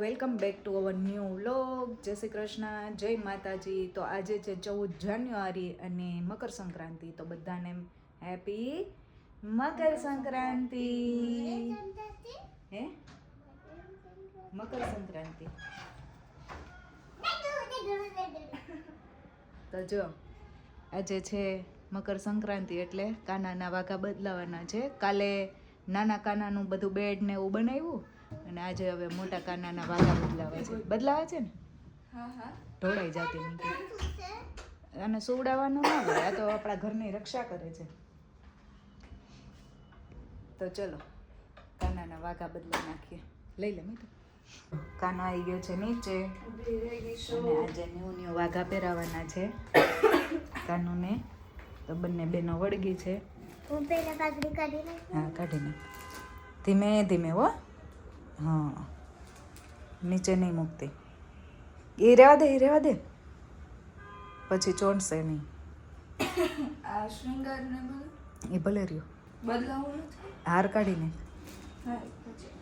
Welcome back to our new vlog. જય શ્રી કૃષ્ણ, જય માતાજી. તો આજે છે 14 જાન્યુઆરી અને મકર સંક્રાંતિ. તો બધાને હેપી મકર સંક્રાંતિ. હે મકર સંક્રાંતિ. તો જો આજે છે મકર સંક્રાંતિ એટલે કાનાના વાઘા બદલાવાના છે. કાલે નાના કાનાનું બધું બેડ ને એવું બનાવ્યું અને આજે હવે મોટા કાનાના વાઘા બદલાવે છે ને. હા ઢોળાઈ જાતી નથી અને સુવડાવવાનું ના હોય. આ તો આપણા ઘરની રક્ષા કરે છે. તો ચલો કાનાના વાઘા બદલાઈ નાખીએ. લઈ લે મીઠું. કાનો આવી ગયો છે નીચે અને આજે ન્યુ વાઘા પહેરાવાના છે કાનુને. તો બંને બેનો વળગી છે. હા કાઢી નાખ ધીમે ધીમે હો. હા નીચે નહીં મૂકતી. એ રહેવા દે પછી ચોંટશે નહીં. આ શૃંગાર ને એ ભલે રહ્યો. બદલાવું નથી. હાર કાઢીને હા પછી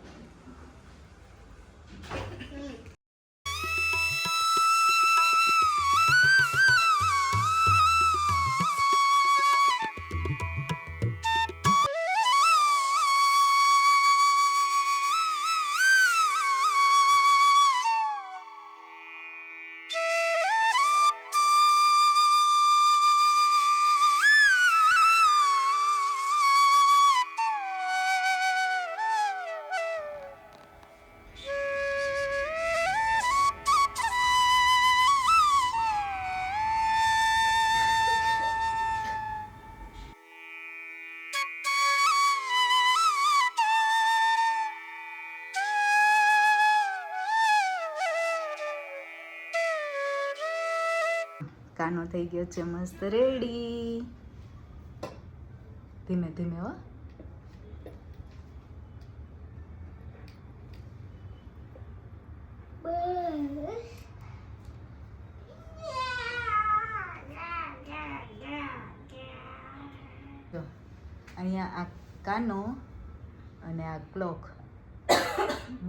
કાનો થઈ ગયો છે મસ્ત રેડી. ધીમે ધીમે હો. જો અહીંયા આ કાનો અને આ ક્લોક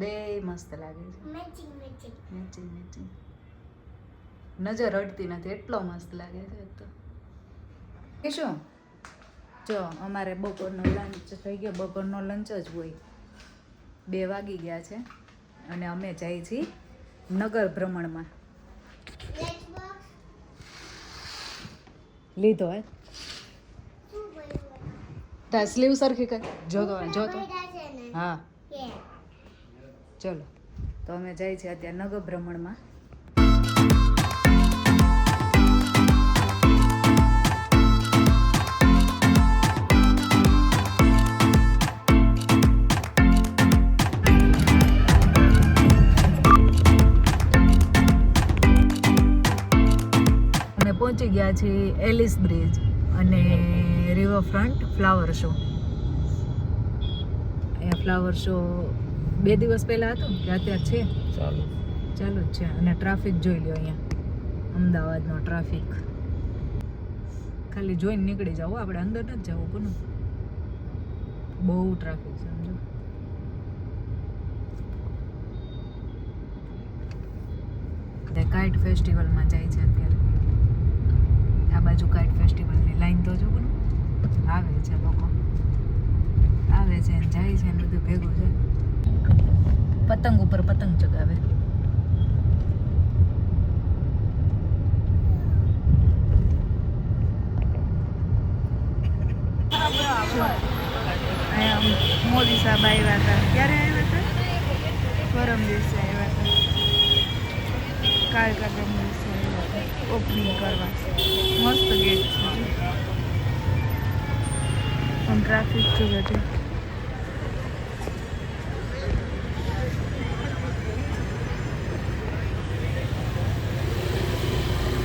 બે મસ્ત લાગે છે. મેચિંગ નજર અડતી નથી એટલો મસ્ત લાગે છે. તો કે શું જો અમારે બપોરનો લંચ થઈ ગયો. બપોરનો લંચ જ હોય. 2 વાગી ગયા છે અને અમે જઈએ છીએ નગર ભ્રમણમાં. લીધો હે તા સ્લીવ સરખી કર. જોતો હા ચલો. તો અમે જઈએ છીએ અત્યારે નગર ભ્રમણમાં. પહોંચી ગયા છીએ એલિસ બ્રિજ અને રિવરફ્રન્ટ ફ્લાવર શો. અહીંયા ફ્લાવર શો 2 દિવસ પહેલાં હતો કે અત્યારે છે ચાલુ જ છે. અને ટ્રાફિક જોઈ લો અહીંયા અમદાવાદનો ટ્રાફિક. ખાલી જોઈને નીકળી જાવ, આપણે અંદર નથી જવું. કોનું બહુ ટ્રાફિક છે સમજો. કાઇટ ફેસ્ટિવલમાં જાય છે અત્યારે. આ બાજુ કાઇટ ફેસ્ટિવલની લાઈન તો જો ને આવે છે. લોકો આવે છે ને જાય છે ને બધું ભેગું છે. પતંગ ઉપર પતંગ ચગાવે. મોદી સાહેબ આવ્યા હતા. ક્યારે આવ્યા હતા? પરમ દિવસે આવ્યા હતા. કાલકા પરમ દિવસે આવ્યા હતા ઓપનિંગ કરવા. મસ્ત ગેટ છે પણ ટ્રાફિક છે બધું.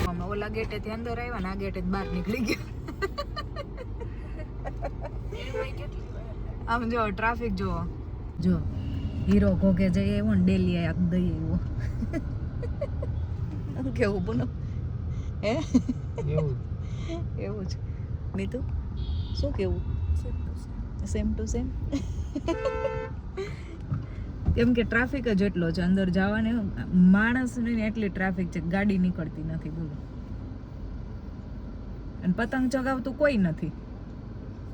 અમે ઓલા ગેટેથી અંદર આવ્યા ને આ ગેટે બહાર નીકળી ગયા. આમ જો ટ્રાફિક જુઓ. જો હીરો ઘોઘે જઈએ એવો ને ડેલી આપ દઈએ એવો. કેવું બોલો હે એવું જ નીતુ શું કેવું? Same to same. કેમ કે ટ્રાફિક જ એટલો છે અંદર જવાને, માણસની ને એટલી ટ્રાફિક છે, ગાડી નીકળતી નથી બોલો. અને પતંગ ચગાવતું કોઈ નથી,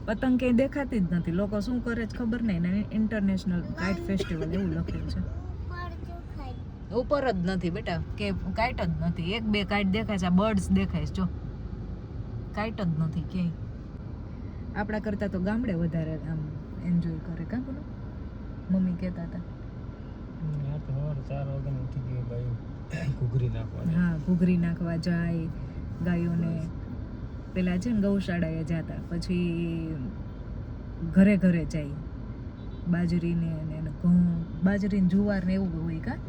પતંગ ક્યાંય દેખાતી જ નથી. લોકો શું કરે છે ખબર નહીં ને. ઇન્ટરનેશનલ કાઇટ ફેસ્ટિવલ એવું લખ્યું છે. ઉપર જ નથી બેટા, કે કાઇટ જ નથી. એક બે કાઇટ દેખાય છે, બર્ડ્સ દેખાય છે જો, કાઇટ જ નથી ક્યાંય. આપણા કરતા તો ગામડે વધારે આમ એન્જોય કરે કા બોલો, મમ્મી કહેતા હતા. હા, ઘૂઘરી નાખવા જાય ગાયોને. પેલા છે ને ગૌશાળાએ જતા, પછી ઘરે ઘરે જાય બાજરીને ને ઘઉં, બાજરીને જુવાર ને એવું હોય કા,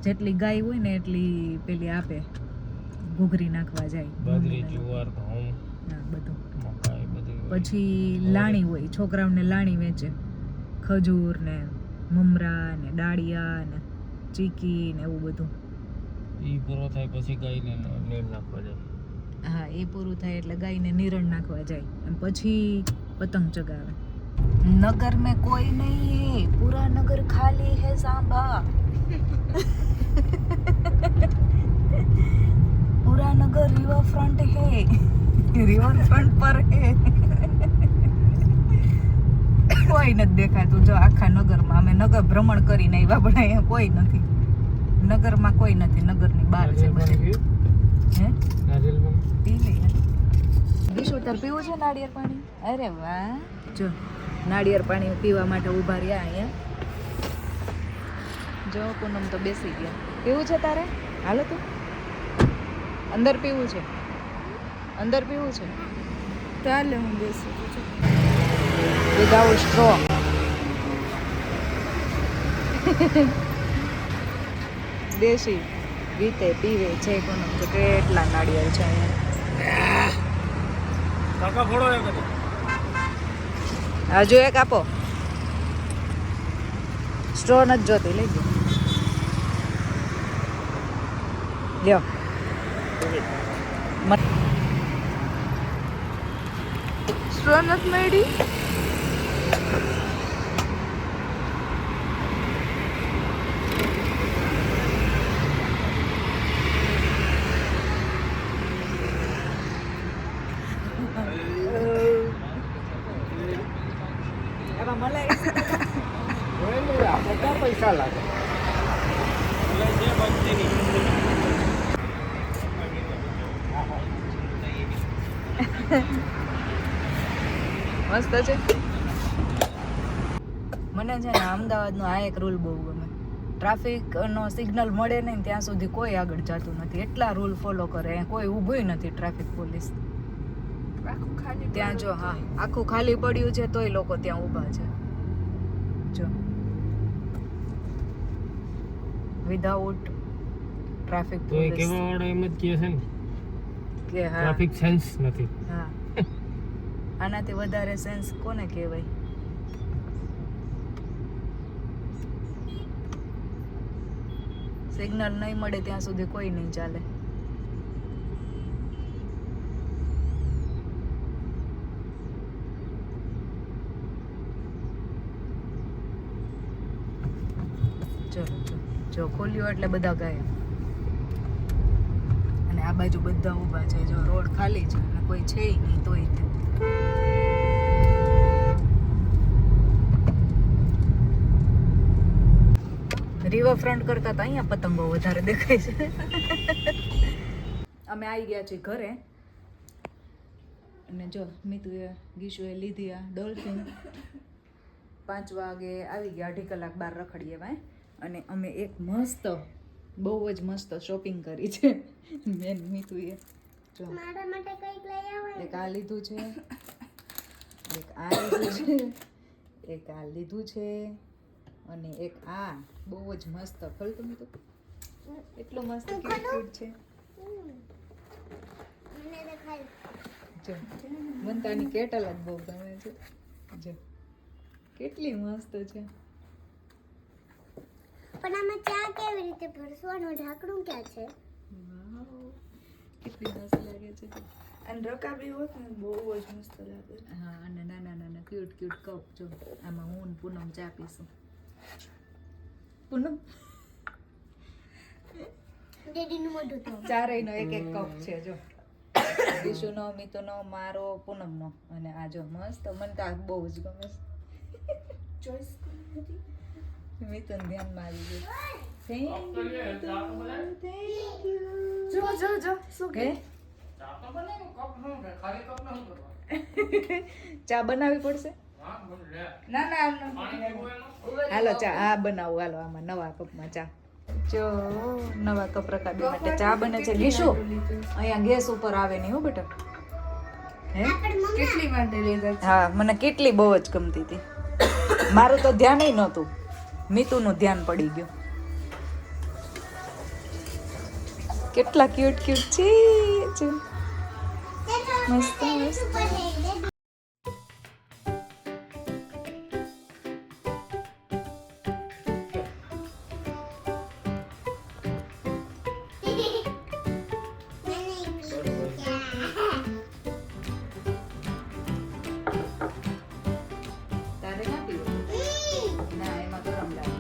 જેટલી ગાય હોય ને એટલી પેલી આપે, ઘૂઘરી નાખવા જાય. બાજરી જુવાર ઘઉં હા બધું. પછી લાણી હોય, છોકરાઓને લાણી વેચે, ખજૂર ને મમરા ને ડાળિયા ને ચીકી ને એવું બધું. ઈ પૂરો થાય પછી ગાયને નીર નાખવા જાય. હા, એ પૂરું થાય એટલે ગાયને નિરણ નાખવા જાય અને પછી પતંગ ચગાવે. નગર में कोई नहीं है, पूरा नगर खाली है सांबा. पूरा नगर रिवर फ्रंट है, रिवर फ्रंट पर है. કોઈ નથી દેખાતું જો આખા નગરમાં. અમે નગર ભ્રમણ કરીને આવ્યા પણ અહીંયા કોઈ નથી, નગરમાં કોઈ નથી, નગરની બહાર છે બધે. હે પી લઈએ. બીજું તાર પીવું છે નાળિયેર પાણી? અરે વાહ, જો નાળિયેર પાણી પીવા માટે ઊભા રહ્યા અહીંયા. જો પૂનમ તો બેસી ગયા. પીવું છે તારે? હાલો તું અંદર પીવું છે, અંદર પીવું છે. ચાલે હું બેસું છું. Without straw. દેશી રીતે પીવે છે કોનો તો કેટલા નાળિયેર છે અહીંયા. કાકા ફોડો એક હજુ એક આપો. સ્ટ્રો નથી જોતી, લઈ ગયો લ્યો. સ્ટ્રો નથી મળી. પૈસા લાગે મસ્ત છે. મને છે ને અમદાવાદનો આ એક રૂલ બહુ ગમે. ટ્રાફિકનો સિગ્નલ મળે નહીં ત્યાં સુધી કોઈ આગળ જતું નથી. એટલા રૂલ ફોલો કરે, કોઈ ઊભું નથી ટ્રાફિક પોલીસ. આખું ખાલી ત્યાં જો હા આખું ખાલી પડ્યું છે તોય લોકો ત્યાં ઊભા છે જો, વિધાઉટ ટ્રાફિક પોલીસ. કેવા વાળા એમ જ કહે છે ને કે હા ટ્રાફિક સેન્સ નથી. હા, આનાથી વધારે સેન્સ કોને કહેવાય? સિગ્નલ નહીં મળે ત્યાં સુધી કોઈ નહીં ચાલે. ચલો જો ખોલ્યું એટલે બધા ગાયબ. અને આ બાજુ બધા ઊભા છે જો, રોડ ખાલી છે અને કોઈ છે નહીં તોય તે. રિવરફ્રન્ટ કરતા તો અહીંયા પતંગો વધારે દેખાય છે. અમે આવી ગયા છીએ ઘરે અને જો મીતુએ ગીશુએ લીધી આ ડોલ્ફિન. 5 વાગે આવી ગયા, 2.5 કલાક બહાર રખડીએ ભાઈ. અને અમે એક મસ્ત બહુ જ મસ્ત શોપિંગ કરી છે. મેન મીતુએ જો મારા માટે કંઈક લઈ આવે. એક આ લીધું છે, એક આ લીધું છે, એક આ લીધું છે અને એક આ બહુ જ મસ્ત. ખોલ તો મીતુ, એટલો મસ્ત ક્યુટ છે. જો મંતાની કેટલ જ બહુ ગમે છે. જો કેટલી મસ્ત છે. પણ આમાં ચા કેવી રીતે ભરસવાનું? ઢાંકણું ક્યાં છે? વાવ કેટલી મસ્ત લાગે છે. અને રકાબી હોત ને બહુ જ મસ્ત લાગે. હા, અને નાના નાના ક્યુટ કપ જો. આમાં હું પૂનમ ચા પીશું. પૂનમ ડેડીનું મોઢું તો ચારેયનો એક એક કપ છે જો વિશુનો મિતુનો મારો પૂનમનો અને આ જો મસ્ત મને તો આ બહુ જ ગમે છે ચોઈસ મિતુન ધ્યાનમાં આવી ગયું થેન્ક યુ જો જો જો શું હે ચા બનાવવી પડશે ના ના હાલો ચા હા બનાવું હાલો આમાં નવા કપમાં ચા જો નવા કપ રકાબી માટે ચા બને છે લીશુ અહીંયા ગેસ ઉપર આવે નહીં હો બેટા હે કેટલી માટે લીધા છે? હા મને કેટલી બહુ જ ગમતી હતી મારું તો ધ્યાન નહોતું મિતુનું ધ્યાન પડી ગયું કેટલા ક્યુટ ક્યુટ છે મસ્ત મસ્ત તારે ના પીવું ના એમાં ગરમ લાગે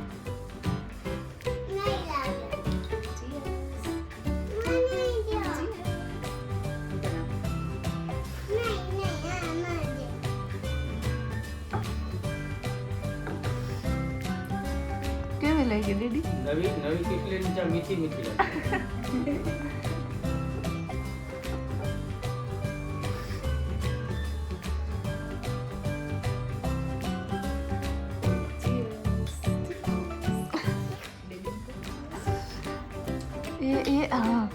કેવી લાગી દીદી નવી નવી કેટલી નીચે મીઠી મીઠી લાગે એ હા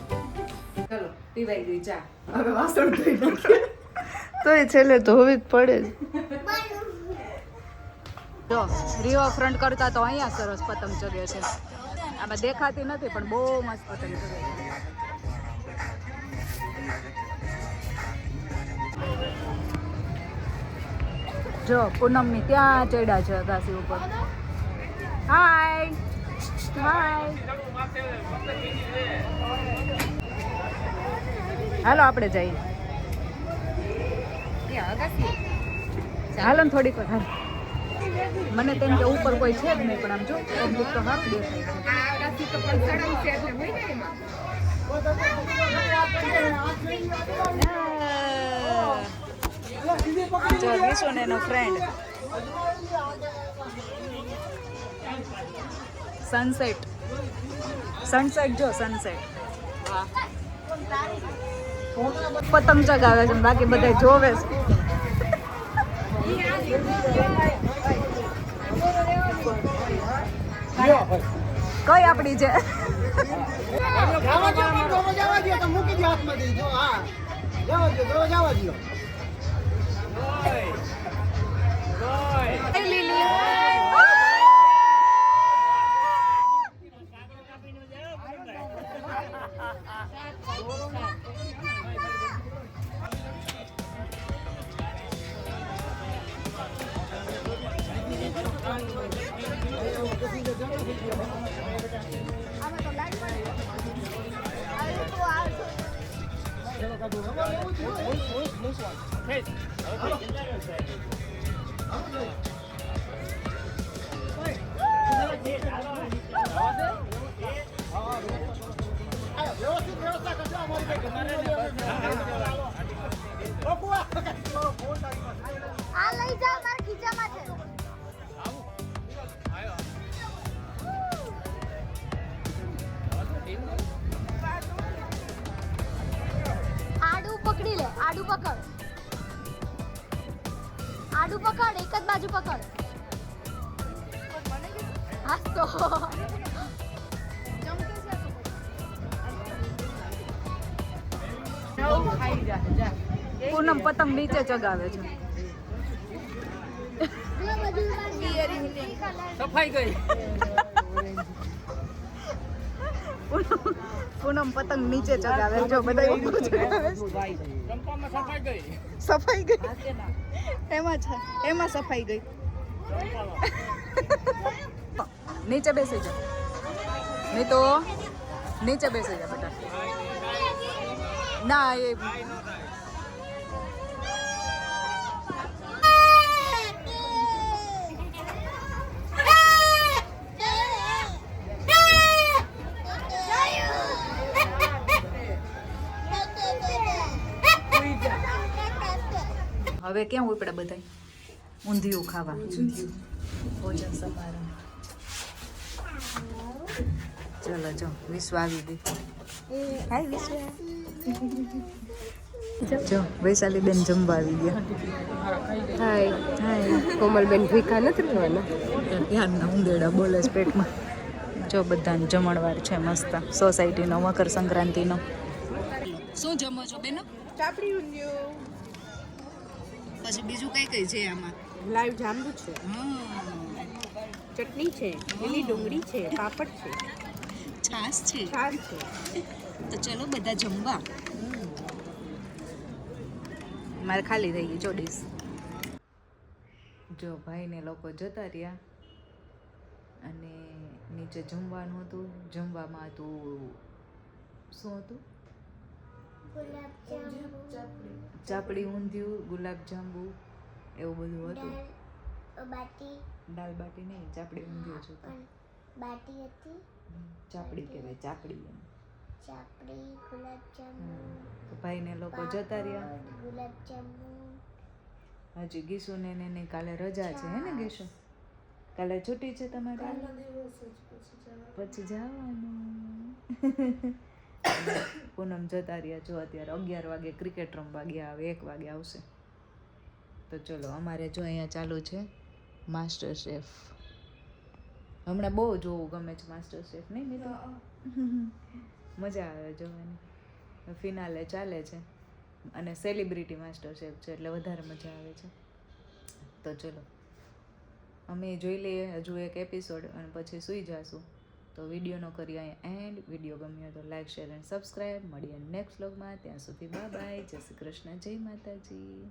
ચલો પીવાઈ ગઈ ચા હવે વાસણ ધોઈ નાખીએ તો એ છેલ્લે ધોવી જ પડે જ જો રિવર ફ્રન્ટ કરતા તો અહીંયા સરસ પતંગ ચગે છે આમાં દેખાતી નથી પણ બહુ મસ્ત પતંગ ચગે છે જો પૂનમની ત્યાં ચડ્યા છે અગાસી ઉપર હાય હાય હાલો આપણે જઈએ હાલો ને થોડીક વાર હાલો. મને તેમ કે ઉપર કોઈ છે જ નહીં પણ આમ જો પબ્લિક તો હાફ દેખાય છે જો વિશુ ને એનો ફ્રેન્ડ સનસેટ જો સનસેટ પતંગ ચગાવે છે બાકી બધા જોવે છે કઈ આપડી છે આ લઈ જા મારા ખીચામાં છે આડું પકડી લે આડું પકડ આડું પકડ એક જ બાજુ પકડ હા તો પૂનમ પતંગ નીચે ચગાવે છે સફાઈ ગઈ પૂનમ પતંગ નીચે ચગાવે જો બધા ઉપર ચગાવે છે. ચંપામાં સફાઈ ગઈ સફાઈ ગઈ એમાં છે એમાં સફાઈ ગઈ નીચે બેસી જા નહીં તો નીચે બેસી જા બેટા ના એ હવે ક્યાં ઉપડ્યા બધા ઊંધિયું ખાવા ભોજન સમારંભ. ચલો જો વિશ્વ આવી ગઈ. હાય વિશ્વ. જો વૈશાલીબેન જમવા આવી ગયા. હાય હાય. કોમલબેન ભીખા નથી રહેવાના. ધ્યાનના ઉંદેડા બોલે છે પેટમાં. જો બધાને જમણવાર છે મસ્ત સોસાયટીનો મકર સંક્રાંતિનો. શું જમો છો બેનો? ચાપડી ઊંધિયું, પછી બીજું કઈ કઈ છે આમાં? લાઈવ જાંબુ છે, હમ, ચટણી છે, લીલી ડુંગળી છે, પાપડ છે, છાશ છે. છાશ છે. તો ચલો બધા જમવા. મારે ખાલી થઈ ગઈ ચોડીસ. જો ભાઈને લોકો જતા રહ્યા અને નીચે જમવાનું હતું. જમવામાં હતું શું હતું? ગુલાબ જાંબુ, ચાપડી ઊંધિયું, ગુલાબ જાંબુ એવું બધું હતું. બાટી દાલ બાટી નહીં, ચાપડી ઊંધિયું જ હતું. બાટી હતી, ચાપડી કહેવાય, ચાપડી એમ. ચાપડી, ગુલાબ જાંબુ, તો ભાઈને લોકો જતા રહ્યા. ગુલાબ જાંબુ. હજી ગીસુને ને કાલે રજા છે હે ને ગીસુ? કાલે છૂટી છે તમારે? પછી જવાનું. પૂનમ જતા રહ્યા. જો અત્યારે 11 વાગે ક્રિકેટ રમવા ગયા, હવે 1 વાગે આવશે. તો ચલો અમારે જો અહીંયા ચાલુ છે માસ્ટર શેફ. હમણાં બહુ જોવું ગમે છે માસ્ટર શેફ, નહીં મિત્ર? મજા આવે જોવાની. ફિનાલે ચાલે છે અને સેલિબ્રિટી માસ્ટર શેફ છે એટલે વધારે મજા આવે છે. તો ચલો અમે જોઈ લઈએ હજુ એક એપિસોડ અને પછી સૂઈ જાશું. તો વિડીયોનો કરીએ અહીંયા એન્ડ. વિડીયો ગમ્યો તો લાઈક શેર એન્ડ સબસ્ક્રાઈબ. મળીએ નેક્સ્ટ વ્લોગમાં. ત્યાં સુધી બાય બાય. જય શ્રી કૃષ્ણ, જય માતાજી.